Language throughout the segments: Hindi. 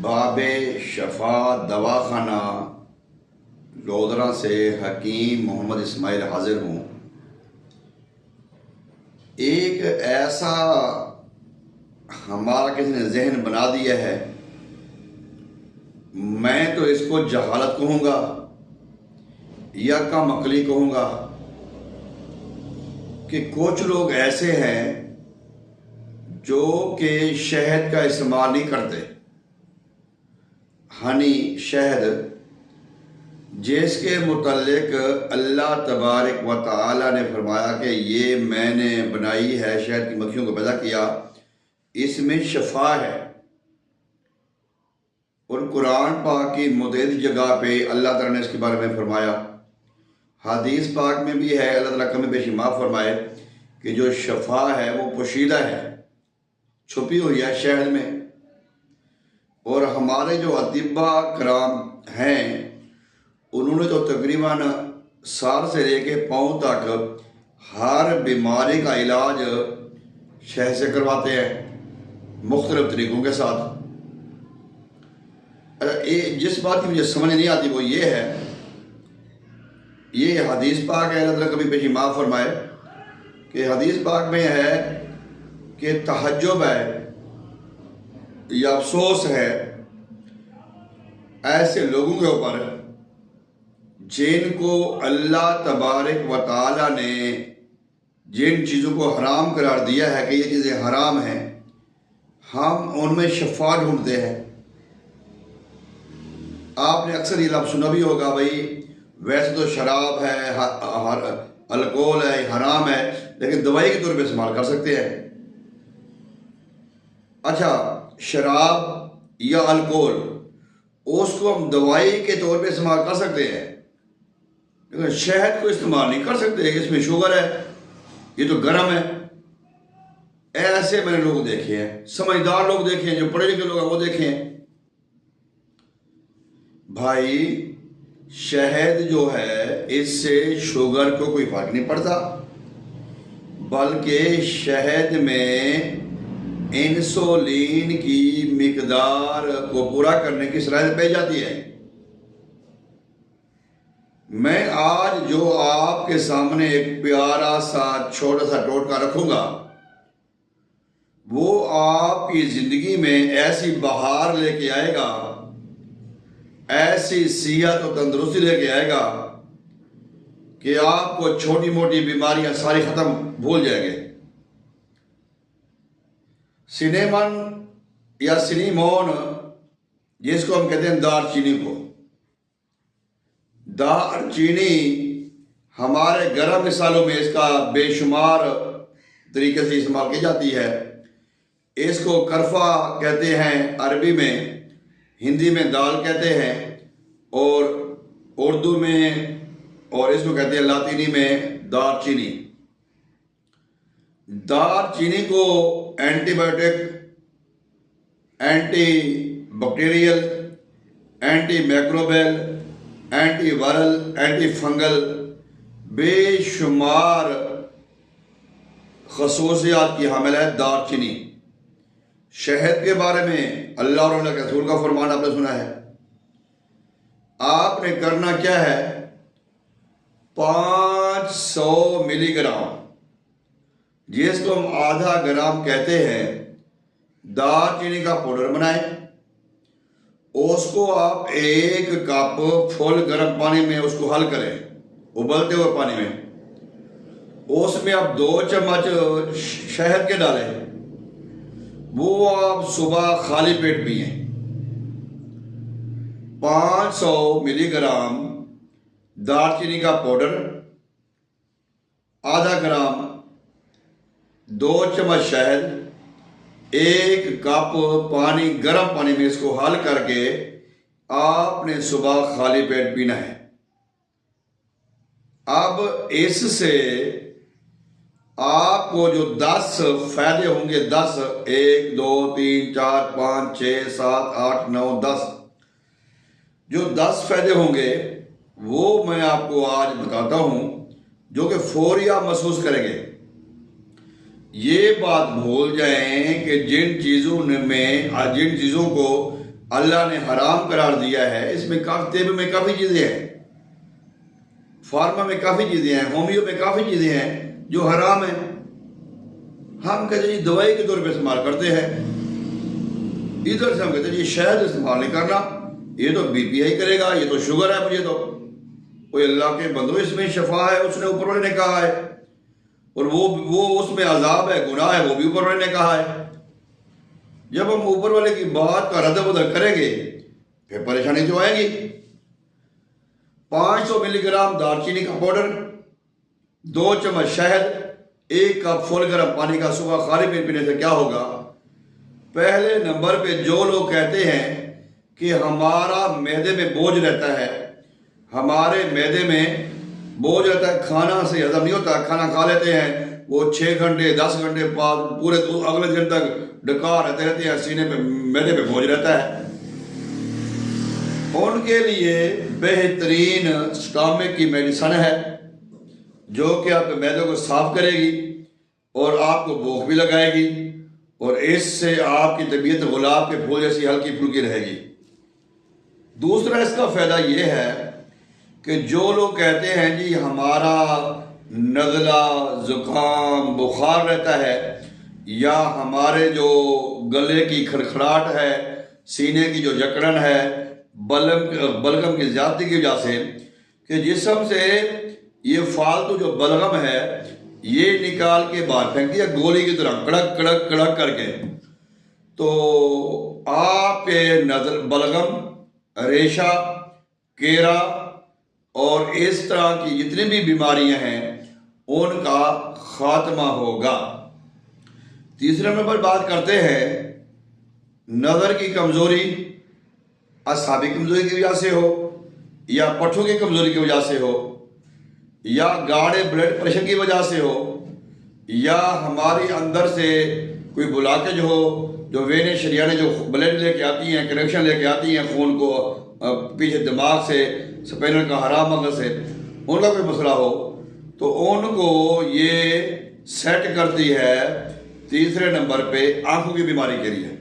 बाबे शफा दवाखाना लोधरा से हकीम मोहम्मद इस्माइल हाजिर हूँ। एक ऐसा हमारा किसी ने जहन बना दिया है, मैं तो इसको जहालत कहूँगा या कम अकली कहूँगा, कि कुछ लोग ऐसे हैं जो कि शहद का इस्तेमाल नहीं करते, हनी शहद, जिसके मुतल्लिक अल्लाह तबारक व तआला ने फरमाया कि ये मैंने बनाई है, शहद की मक्खियों को पैदा किया, इसमें शफा है। और कुरान पाक की मुतअद्दिद जगह पे अल्लाह ताला ने इसके बारे में फरमाया, हदीस पाक में भी है, अल्लाह ताला कमी बेशी माफ़ फरमाए कि जो शफा है वो पोशीदा है, छुपी हुई है शहद में। और हमारे जो अतिबा कराम हैं उन्होंने तो तकरीबन सर से लेके पाँव तक हर बीमारी का इलाज शहद से करवाते हैं मुख्तलिफ तरीक़ों के साथ। जिस बात की मुझे समझ नहीं आती वो ये है, ये हदीस पाक है, अल्लाह कभी पेशी माफ़ फरमाए कि हदीस पाक में है कि तहज्जुब है या अफसोस है ऐसे लोगों के ऊपर जिनको अल्लाह तबारक व तआला ने जिन चीज़ों को हराम करार दिया है कि ये चीज़ें हराम हैं, हम उनमें शफा ढूंढते हैं। आपने अक्सर ये लफ्ज़ सुना भी होगा, भाई वैसे तो शराब है, अल्कोहल है, हराम है, लेकिन दवाई के तौर पे इस्तेमाल कर सकते हैं। अच्छा, शराब या अल्कोहल उसको हम दवाई के तौर पे इस्तेमाल कर सकते हैं, लेकिन शहद को इस्तेमाल नहीं कर सकते, इसमें शुगर है, ये तो गर्म है। ऐसे मैंने लोग देखे हैं, समझदार लोग देखे हैं, जो पढ़े लिखे लोग हैं वो देखे हैं। भाई शहद जो है इससे शुगर को कोई फर्क नहीं पड़ता, बल्कि शहद में इंसुलिन की मिकदार को पूरा करने की सलाहियत पाई जाती है। मैं आज जो आपके सामने एक प्यारा सा छोटा सा टोटका रखूंगा, वो आपकी जिंदगी में ऐसी बहार लेके आएगा, ऐसी सेहत और तंदुरुस्ती लेके आएगा कि आपको छोटी मोटी बीमारियां सारी खत्म भूल जाएंगे। सिनेमन या सिनेमोन जिसको हम कहते हैं दारचीनी को, दारचीनी हमारे गर्म मिसालों में इसका बेशुमार तरीके से इस्तेमाल की जाती है। इसको करफा कहते हैं अरबी में, हिंदी में दाल कहते हैं, और उर्दू में, और इसको कहते हैं लातीनी में दारचीनी। दारचीनी को antibiotic, anti bacterial, anti microbial, anti viral, anti fungal बेशुमार खसूसियात की हामिल है दारचीनी। शहद के बारे में अल्लाह और उनके रसूल का फरमान आपने सुना है। आपने करना क्या है, 500 मिलीग्राम, जिसको हम आधा ग्राम कहते हैं, दालचीनी का पाउडर बनाएं। उसको आप 1 कप फुल गर्म पानी में उसको हल करें, उबलते हुए पानी में। उसमें आप 2 चम्मच शहद के डालें, वो आप सुबह खाली पेट पिए। 500 मिलीग्राम दालचीनी का पाउडर, आधा ग्राम, 2 चम्मच शहद, 1 कप पानी, गर्म पानी में इसको हल करके आपने सुबह खाली पेट पीना है। अब इससे आपको जो 10 फायदे होंगे, 10, 1, 2, 3, 4, 5, 6, 7, 8, 9, 10, जो 10 फायदे होंगे वो मैं आपको आज बताता हूं, जो कि फौरी आप महसूस करेंगे। ये बात भूल जाएं कि जिन चीज़ों को अल्लाह ने हराम करार दिया है। इसमें तेब में काफ़ी चीज़ें हैं, फार्मा में काफ़ी चीज़ें हैं, होमियो में काफ़ी चीज़ें हैं जो हराम हैं। हम कहते हैं जी दवाई के तौर पे इस्तेमाल करते हैं, इधर से हम कहते हैं जी शहद इस्तेमाल नहीं करना, ये तो बीपीआई करेगा, ये तो शुगर है, मुझे तो कोई अल्लाह के बंदो इसमें शफा है, उसने ऊपर वाले ने कहा है, और वो उसमें अजाब है, गुनाह है, वो भी ऊपर वाले ने कहा है। जब हम ऊपर वाले की बात का रद्द बदल करेंगे फिर परेशानी तो आएगी। 500 मिलीग्राम दालचीनी का पाउडर, 2 चम्मच शहद, 1 कप फुल गर्म पानी का सुबह खाली पेट पीने से क्या होगा? पहले नंबर पे जो लोग कहते हैं कि हमारा मैदे में बोझ रहता है, हमारे मैदे में बोझ रहता है, खाना से हजम नहीं होता, खाना खा लेते हैं, वो 6 घंटे 10 घंटे बाद पूरे अगले दिन तक डकार रहते हैं, सीने पे मैदे पे बोझ रहता है। उनके लिए बेहतरीन स्टमक की मेडिसिन है जो कि आपके मैदे को साफ करेगी और आपको भूख भी लगाएगी, और इससे आपकी तबीयत गुलाब के फूल जैसी हल्की फुल्की रहेगी। दूसरा इसका फ़ायदा ये है कि जो लोग कहते हैं जी हमारा नज़ला ज़ुकाम बुखार रहता है, या हमारे जो गले की खड़खड़ाहट है, सीने की जो जकड़न है, बलगम की ज़्यादती की वजह से, कि जिस्म से ये फालतू जो बलगम है ये निकाल के बाहर फेंक दिया गोली की तरह कड़क कड़क कड़क करके, तो आपके नजर बलगम, रेशा, केरा और इस तरह की जितनी भी बीमारियां हैं उनका खात्मा होगा। तीसरे नंबर बात करते हैं नज़र की कमज़ोरी, असाबी कमज़ोरी की वजह से हो, या पट्ठों की कमज़ोरी की वजह से हो, या गाढ़े ब्लड प्रेशर की वजह से हो, या हमारी अंदर से कोई ब्लॉकेज हो, जो वेने शरियाने जो ब्लड लेके आती हैं, कनेक्शन लेके आती हैं खून को पीछे दिमाग से, स्पाइनल का हराम मगज से, उनका कोई मसला हो तो उनको ये सेट करती है तीसरे नंबर पे आंखों की बीमारी के लिए।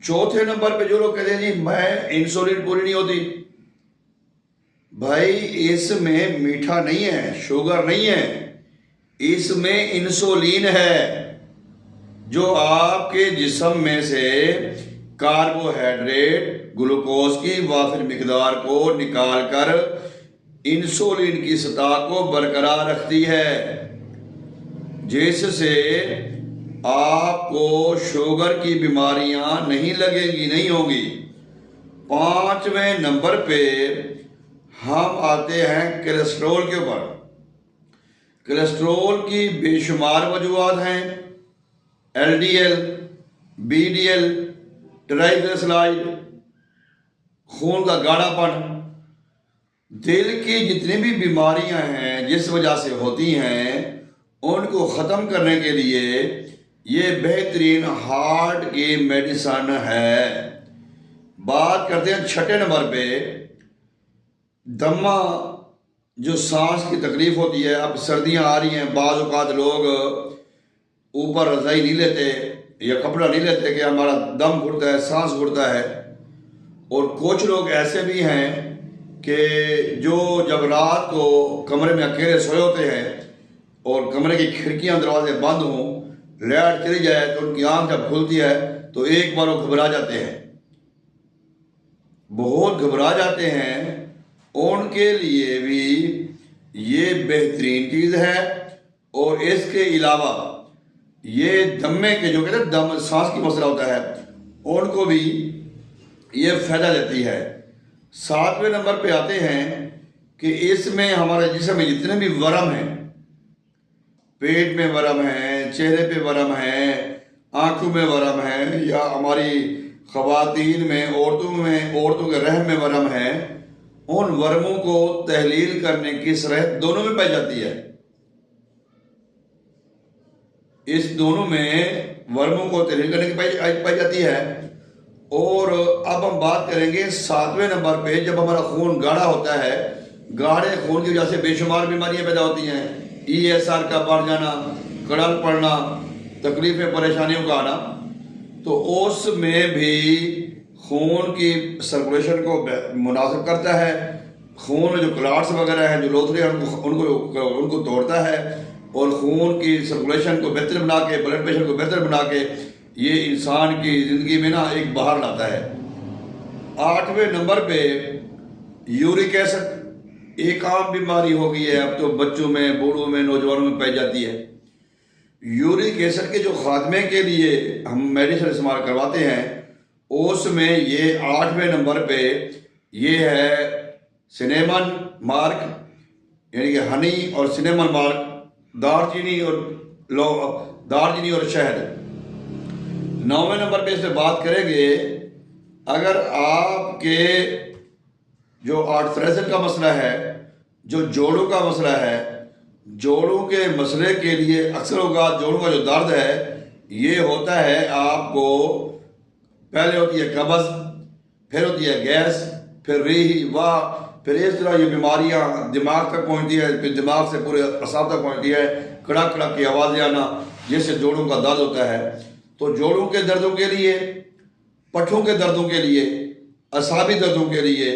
चौथे नंबर पे जो लोग कहते हैं जी मैं इंसुलिन पूरी नहीं होती, भाई इसमें मीठा नहीं है, शुगर नहीं है, इसमें इंसुलिन है जो आपके जिस्म में से कार्बोहाइड्रेट, ग्लूकोज की वाफिर मिकदार को निकाल कर इंसुलिन की सतह को बरकरार रखती है, जिससे आपको शुगर की बीमारियां नहीं लगेंगी, नहीं होंगी। 5वें नंबर पे हम आते हैं कोलेस्ट्रॉल के ऊपर। कोलेस्ट्रॉल की बेशुमार वजूहात हैं, LDL, BDL, ट्राइग्लिसराइड, खून का गाढ़ापन, दिल की जितनी भी बीमारियां हैं जिस वजह से होती हैं उनको ख़त्म करने के लिए ये बेहतरीन हार्ट की मेडिसन है। बात करते हैं 6ठे नंबर पे दमा, जो सांस की तकलीफ होती है। अब सर्दियां आ रही हैं, बाज़ औक़ात लोग ऊपर रज़ाई नहीं लेते या कपड़ा नहीं लेते कि हमारा दम घुटता है, सांस घुटता है। और कुछ लोग ऐसे भी हैं कि जो जब रात को कमरे में अकेले सोए होते हैं और कमरे की खिड़कियां दरवाजे बंद हों, लाइट चली जाए तो उनकी आंख जब खुलती है तो एक बार वो घबरा जाते हैं, बहुत घबरा जाते हैं। उनके लिए भी ये बेहतरीन चीज़ है। और इसके अलावा ये दमे के जो कहते हैं दम, सांस की मसला होता है, उनको भी ये फ़ायदा देती है। 7वें नंबर पे आते हैं कि इसमें हमारे जिस्म में जितने भी वर्म हैं, पेट में वर्म है, चेहरे पे वर्म है, आंखों में वर्म है, या हमारी ख़वातीन में, औरतों के रहम में वर्म है, उन वर्मों को तहलील करने की सलाहियत दोनों में पाई जाती है। इस दोनों में वर्मों को तहलील करने की पाई जाती है। और अब हम बात करेंगे 7वें नंबर पे, जब हमारा खून गाढ़ा होता है, गाढ़े खून की वजह से बेशुमार बीमारियां पैदा होती हैं, ESR का बढ़ जाना, कड़ल पड़ना, तकलीफें परेशानियों का आना, तो उसमें भी खून की सर्कुलेशन को मुनासिब करता है, खून में जो क्लॉट्स वगैरह हैं, जो लोथरे हैं, उनको तोड़ता है और खून की सर्कुलेशन को बेहतर बना के, ब्लड प्रेशर को बेहतर बना के ये इंसान की ज़िंदगी में ना एक बहार लाता है। 8वें नंबर पे यूरिक एसिड एक आम बीमारी हो गई है, अब तो बच्चों में, बूढ़ों में, नौजवानों में पाई जाती है। यूरिक एसिड के जो खात्मे के लिए हम मेडिसिन इस्तेमाल करवाते हैं, उसमें ये 8वें नंबर पे ये है सिनेमन मार्क, यानी कि हनी और सिनेमन मार्क, दालचीनी और शहद। 9वें नंबर पे इस पर बात करेंगे, अगर आपके जो आर्थराइटिस का मसला है, जो जोड़ों का मसला है, जोड़ों के मसले के लिए अक्सर होगा, जोड़ों का जो दर्द है ये होता है आपको, पहले होती है कब्ज़, फिर होती है गैस, फिर रीही वाह, फिर इस तरह ये बीमारियां दिमाग तक पहुंचती है, फिर दिमाग से पूरे असाब तक पहुंचती है, कड़क कड़क की आवाज़ें आना, जिससे जोड़ों का दर्द होता है। तो जोड़ों के दर्दों के लिए, पट्ठों के दर्दों के लिए, असाबी दर्दों के लिए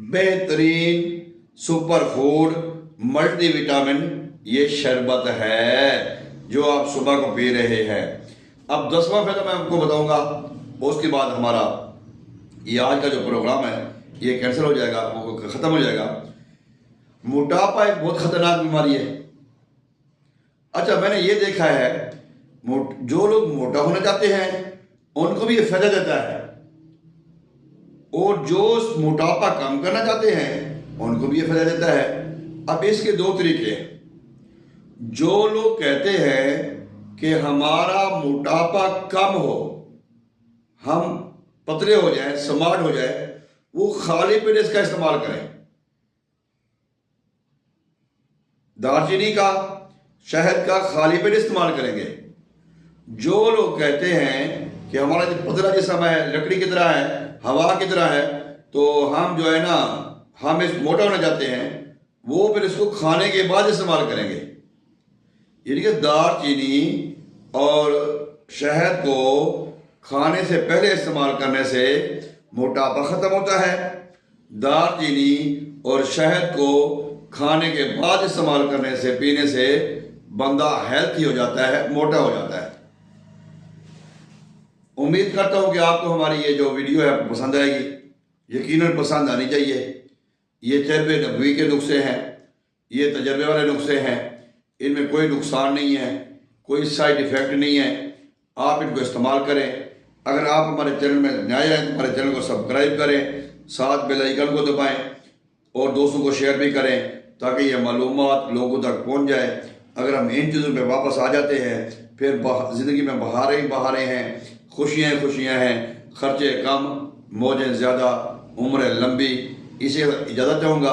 बेहतरीन सुपर फूड मल्टीविटामिन ये शरबत है जो आप सुबह को पी रहे हैं। अब 10वां फ़ायदा मैं आपको बताऊंगा, उसके बाद हमारा ये आज का जो प्रोग्राम है ये कैंसिल हो जाएगा, वो ख़त्म हो जाएगा। मोटापा एक बहुत ख़तरनाक बीमारी है। अच्छा, मैंने ये देखा है जो लोग मोटा होना चाहते हैं उनको भी ये फ़ायदा देता है, और जो मोटापा कम करना चाहते हैं उनको भी ये फायदा देता है। अब इसके 2 तरीके हैं। जो लोग कहते हैं कि हमारा मोटापा कम हो, हम पतले हो जाएं, स्मार्ट हो जाए, वो खाली पेट इसका इस्तेमाल करें। दालचीनी का, शहद का खाली पेट इस्तेमाल करेंगे। जो लोग कहते हैं कि हमारा जो पतला जिस्म है लकड़ी की तरह है, हवा की तरह है, तो हम जो है ना, हम इस मोटा होना चाहते हैं, वो फिर इसको खाने के बाद इस्तेमाल करेंगे। यानी कि दालचीनी और शहद को खाने से पहले इस्तेमाल करने से मोटापा ख़त्म होता है। दालचीनी और शहद को खाने के बाद इस्तेमाल करने से, पीने से बंदा हेल्थी हो जाता है, मोटा हो जाता है। उम्मीद करता हूँ कि आपको हमारी ये जो वीडियो है आपको पसंद आएगी। यकीनन पसंद आनी चाहिए। ये तैबे नबवी के नुस्खे हैं, ये तजर्बे वाले नुस्खे हैं, इनमें कोई नुकसान नहीं है, कोई साइड इफ़ेक्ट नहीं है। आप इनको इस्तेमाल करें। अगर आप हमारे चैनल में नए हैं तो हमारे चैनल को सब्सक्राइब करें, साथ बेल आइकन को दबाएं और दोस्तों को शेयर भी करें ताकि ये मालूमात लोगों तक पहुँच जाए। अगर हम इन चीज़ों पर वापस आ जाते हैं, फिर ज़िंदगी में बहारें ही बहारें हैं, खुशियाँ खुशियाँ हैं, खर्चे कम, मौजें ज़्यादा, उम्र लंबी। इसे इजाज़त चाहूँगा।